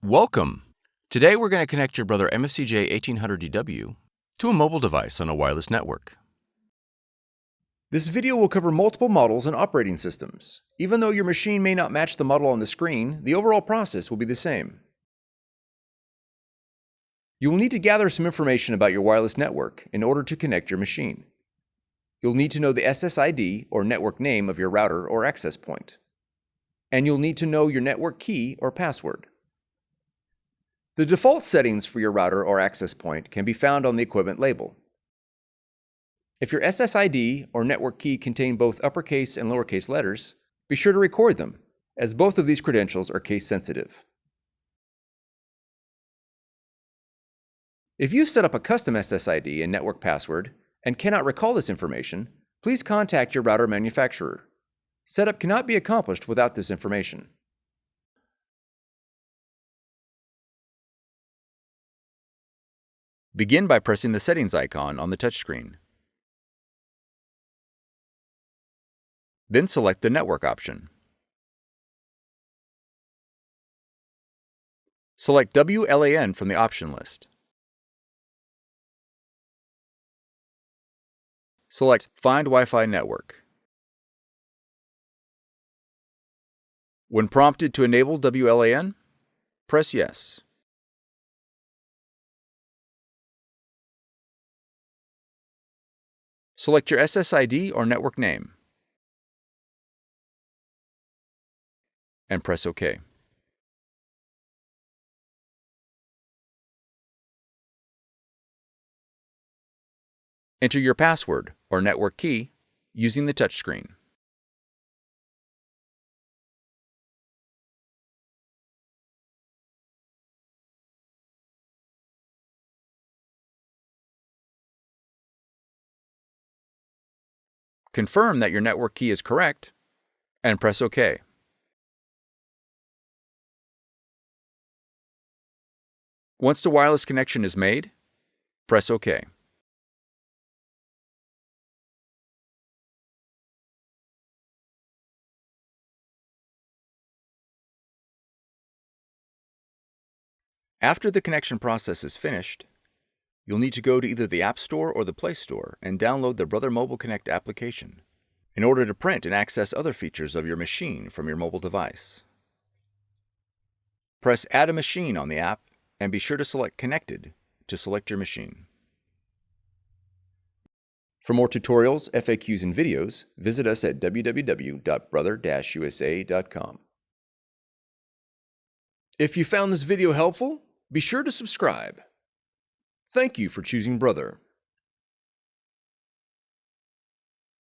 Welcome! Today we're going to connect your Brother MFC-J1800DW to a mobile device on a wireless network. This video will cover multiple models and operating systems. Even though your machine may not match the model on the screen, the overall process will be the same. You will need to gather some information about your wireless network in order to connect your machine. You'll need to know the SSID or network name of your router or access point. And you'll need to know your network key or password. The default settings for your router or access point can be found on the equipment label. If your SSID or network key contain both uppercase and lowercase letters, be sure to record them, as both of these credentials are case sensitive. If you've set up a custom SSID and network password and cannot recall this information, please contact your router manufacturer. Setup cannot be accomplished without this information. Begin by pressing the settings icon on the touchscreen. Then select the network option. Select WLAN from the option list. Select Find Wi-Fi Network. When prompted to enable WLAN, press Yes. Select your SSID or network name and press OK. Enter your password or network key using the touchscreen. Confirm that your network key is correct and press OK. Once the wireless connection is made, press OK. After the connection process is finished, you'll need to go to either the App Store or the Play Store and download the Brother Mobile Connect application in order to print and access other features of your machine from your mobile device. Press Add a Machine on the app and be sure to select Connected to select your machine. For more tutorials, FAQs, and videos, visit us at www.brother-usa.com. If you found this video helpful, be sure to subscribe. Thank you for choosing Brother.